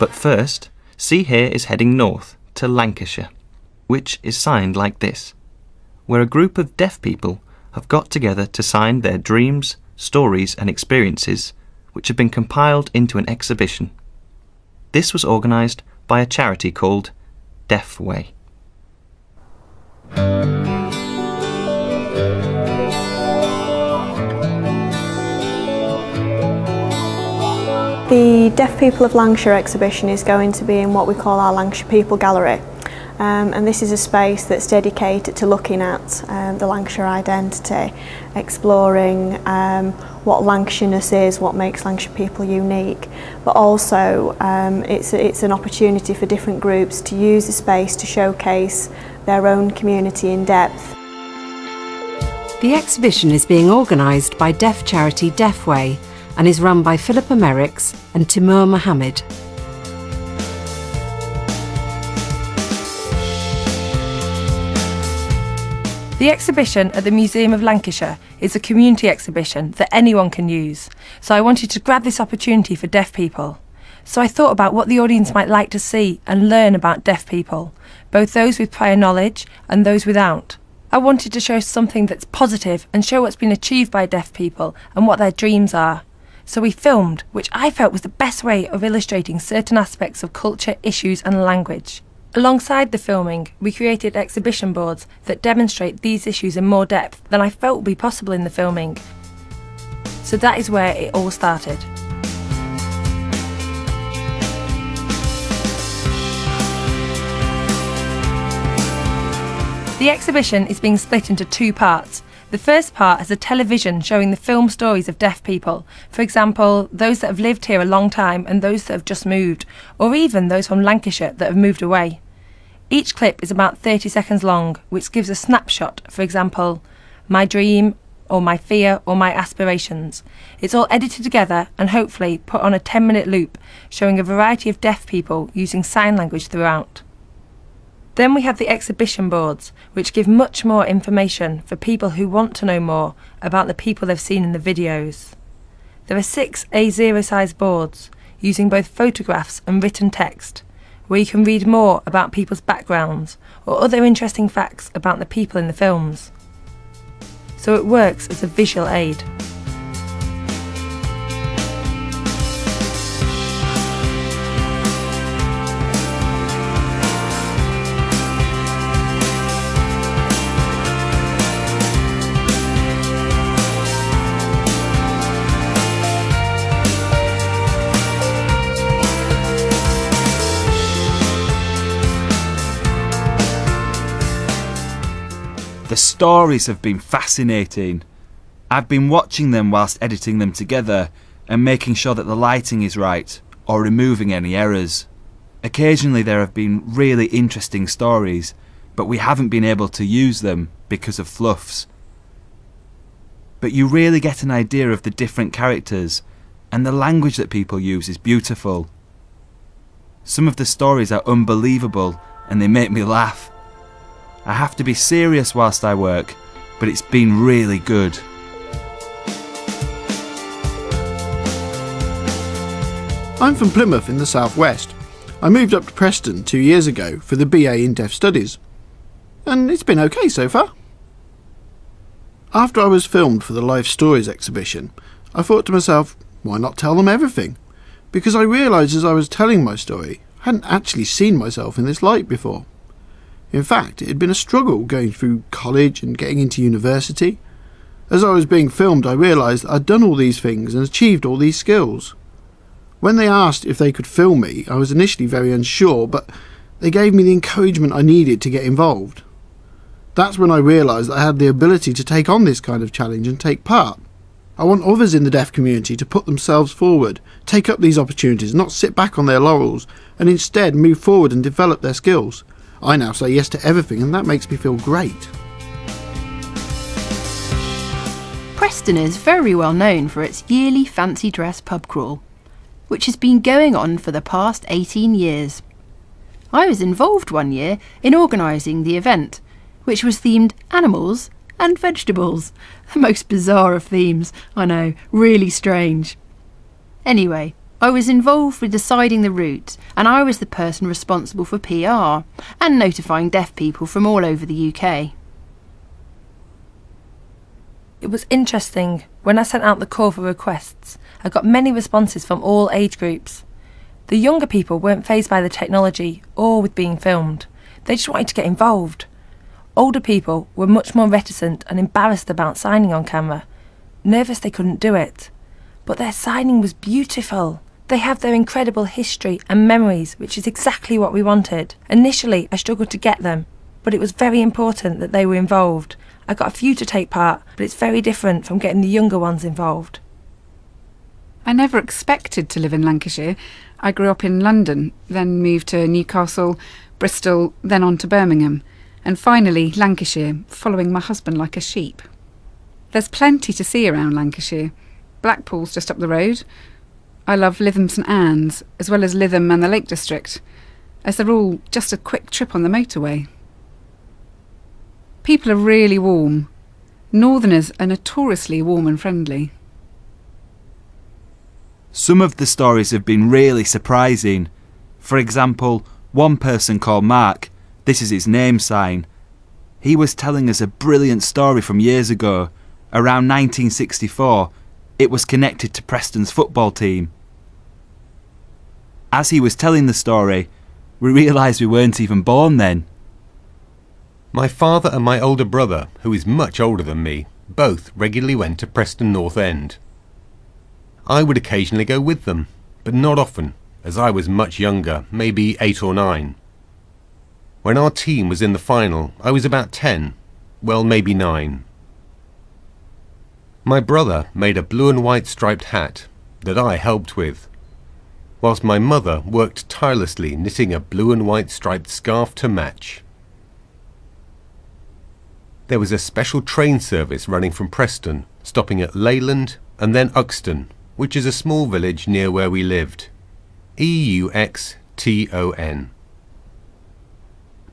But first, see here is heading north to Lancashire, which is signed like this, where a group of deaf people have got together to sign their dreams, stories and experiences, which have been compiled into an exhibition. This was organised by a charity called Deafway. The Deaf People of Lancashire exhibition is going to be in what we call our Lancashire People Gallery. And this is a space that's dedicated to looking at the Lancashire identity, exploring what Lancashireness is, what makes Lancashire people unique, but also it's an opportunity for different groups to use the space to showcase their own community in depth. The exhibition is being organised by deaf charity Deafway and is run by Philippa Merricks and Timur Mohammed. The exhibition at the Museum of Lancashire is a community exhibition that anyone can use, so I wanted to grab this opportunity for deaf people. So I thought about what the audience might like to see and learn about deaf people, both those with prior knowledge and those without. I wanted to show something that's positive and show what's been achieved by deaf people and what their dreams are. So we filmed, which I felt was the best way of illustrating certain aspects of culture, issues and language. Alongside the filming, we created exhibition boards that demonstrate these issues in more depth than I felt would be possible in the filming. So that is where it all started. The exhibition is being split into two parts. The first part is a television showing the film stories of deaf people, for example, those that have lived here a long time and those that have just moved, or even those from Lancashire that have moved away. Each clip is about 30 seconds long, which gives a snapshot, for example, my dream, or my fear, or my aspirations. It's all edited together and hopefully put on a 10-minute loop, showing a variety of deaf people using sign language throughout. Then we have the exhibition boards, which give much more information for people who want to know more about the people they've seen in the videos. There are 6 A0 size boards, using both photographs and written text, where you can read more about people's backgrounds or other interesting facts about the people in the films. So it works as a visual aid. The stories have been fascinating. I've been watching them whilst editing them together and making sure that the lighting is right or removing any errors. Occasionally there have been really interesting stories, but we haven't been able to use them because of fluffs. But you really get an idea of the different characters, and the language that people use is beautiful. Some of the stories are unbelievable and they make me laugh. I have to be serious whilst I work, but it's been really good. I'm from Plymouth in the southwest. I moved up to Preston 2 years ago for the BA in Deaf Studies, and it's been okay so far. After I was filmed for the Life Stories exhibition, I thought to myself, why not tell them everything? Because I realised as I was telling my story, I hadn't actually seen myself in this light before. In fact, it had been a struggle going through college and getting into university. As I was being filmed, I realised I'd done all these things and achieved all these skills. When they asked if they could film me, I was initially very unsure, but they gave me the encouragement I needed to get involved. That's when I realised that I had the ability to take on this kind of challenge and take part. I want others in the deaf community to put themselves forward, take up these opportunities, not sit back on their laurels, and instead move forward and develop their skills. I now say yes to everything, and that makes me feel great. Preston is very well known for its yearly fancy dress pub crawl, which has been going on for the past 18 years. I was involved one year in organising the event, which was themed animals and vegetables. The most bizarre of themes, I know, really strange. Anyway, I was involved with deciding the route, and I was the person responsible for PR and notifying deaf people from all over the UK. It was interesting. When I sent out the call for requests, I got many responses from all age groups. The younger people weren't fazed by the technology or with being filmed. They just wanted to get involved. Older people were much more reticent and embarrassed about signing on camera, nervous they couldn't do it. But their signing was beautiful. They have their incredible history and memories, which is exactly what we wanted. Initially, I struggled to get them, but it was very important that they were involved. I got a few to take part, but it's very different from getting the younger ones involved. I never expected to live in Lancashire. I grew up in London, then moved to Newcastle, Bristol, then on to Birmingham, and finally Lancashire, following my husband like a sheep. There's plenty to see around Lancashire. Blackpool's just up the road. I love Lytham St Anne's, as well as Lytham and the Lake District, as they're all just a quick trip on the motorway. People are really warm. Northerners are notoriously warm and friendly. Some of the stories have been really surprising. For example, one person called Mark, this is his name sign, he was telling us a brilliant story from years ago. Around 1964, it was connected to Preston's football team. As he was telling the story, we realised we weren't even born then. My father and my older brother, who is much older than me, both regularly went to Preston North End. I would occasionally go with them, but not often, as I was much younger, maybe 8 or 9. When our team was in the final, I was about 10, well, maybe 9. My brother made a blue and white striped hat that I helped with, whilst my mother worked tirelessly knitting a blue and white striped scarf to match. There was a special train service running from Preston, stopping at Leyland and then Uxton, which is a small village near where we lived. Euxton.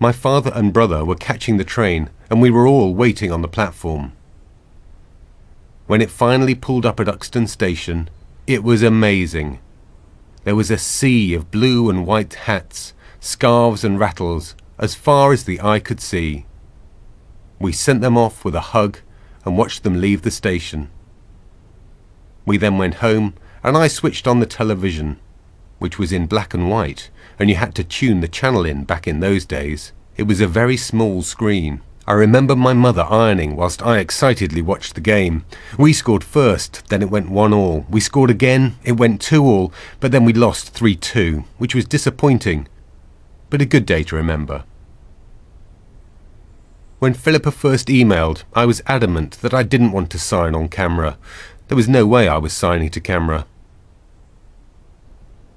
My father and brother were catching the train, and we were all waiting on the platform. When it finally pulled up at Uxton station, it was amazing. There was a sea of blue and white hats, scarves and rattles, as far as the eye could see. We sent them off with a hug and watched them leave the station. We then went home, and I switched on the television, which was in black and white, and you had to tune the channel in back in those days. It was a very small screen. I remember my mother ironing whilst I excitedly watched the game. We scored first, then it went 1-1. We scored again, it went 2-2, but then we lost 3-2, which was disappointing, but a good day to remember. When Philippa first emailed, I was adamant that I didn't want to sign on camera. There was no way I was signing to camera.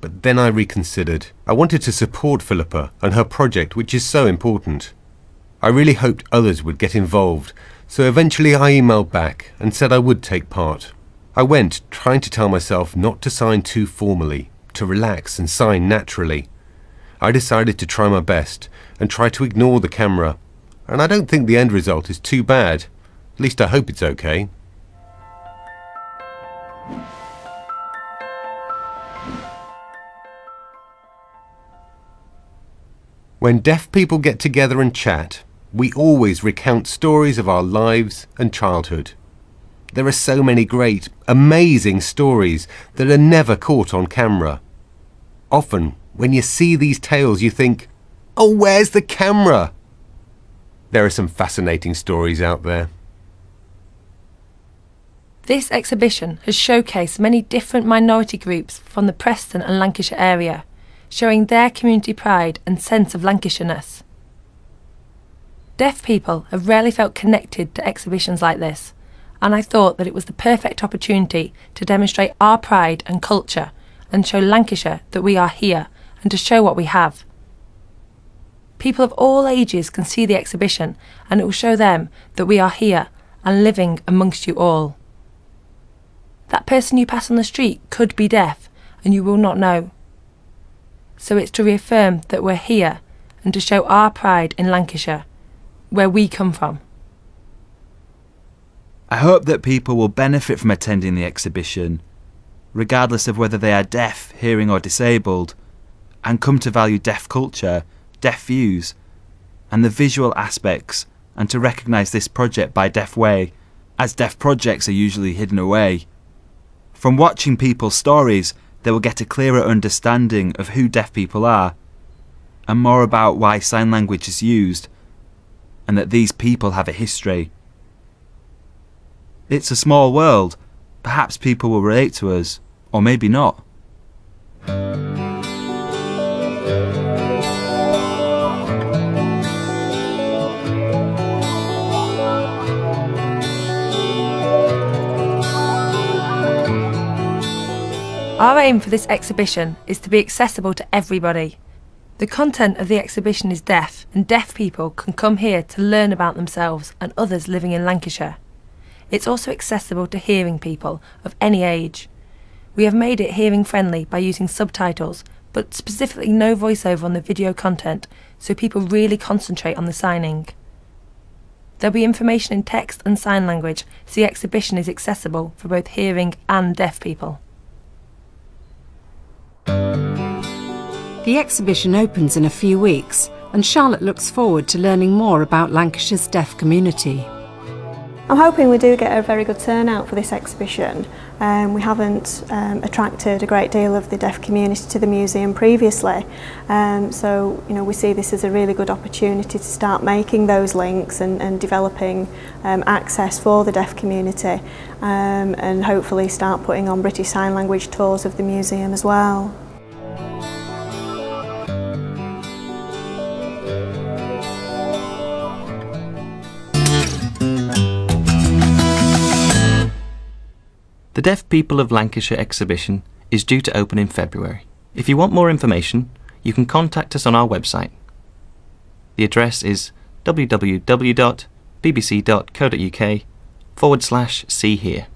But then I reconsidered. I wanted to support Philippa and her project, which is so important. I really hoped others would get involved, so eventually I emailed back and said I would take part. I went trying to tell myself not to sign too formally, to relax and sign naturally. I decided to try my best and try to ignore the camera, and I don't think the end result is too bad. At least I hope it's okay. When deaf people get together and chat, we always recount stories of our lives and childhood. There are so many great, amazing stories that are never caught on camera. Often, when you see these tales, you think, "Oh, where's the camera?" There are some fascinating stories out there. This exhibition has showcased many different minority groups from the Preston and Lancashire area, showing their community pride and sense of Lancashireness. Deaf people have rarely felt connected to exhibitions like this, and I thought that it was the perfect opportunity to demonstrate our pride and culture and show Lancashire that we are here and to show what we have. People of all ages can see the exhibition, and it will show them that we are here and living amongst you all. That person you pass on the street could be deaf and you will not know. So it's to reaffirm that we're here and to show our pride in Lancashire, where we come from. I hope that people will benefit from attending the exhibition. regardless of whether they are deaf, hearing or disabled, and come to value deaf culture, deaf views, and the visual aspects, and to recognise this project by Deafway, as deaf projects are usually hidden away. From watching people's stories, they will get a clearer understanding of who deaf people are, and more about why sign language is used, and that these people have a history. It's a small world. Perhaps people will relate to us, or maybe not. Our aim for this exhibition is to be accessible to everybody. The content of the exhibition is deaf, and deaf people can come here to learn about themselves and others living in Lancashire. It's also accessible to hearing people of any age. We have made it hearing friendly by using subtitles, but specifically no voiceover on the video content, so people really concentrate on the signing. There'll be information in text and sign language, so the exhibition is accessible for both hearing and deaf people. The exhibition opens in a few weeks, and Charlotte looks forward to learning more about Lancashire's deaf community. I'm hoping we do get a very good turnout for this exhibition. We haven't attracted a great deal of the deaf community to the museum previously, so we see this as a really good opportunity to start making those links and developing access for the deaf community, and hopefully start putting on British Sign Language tours of the museum as well. The Deaf People of Lancashire exhibition is due to open in February. If you want more information, you can contact us on our website. The address is www.bbc.co.uk/see here.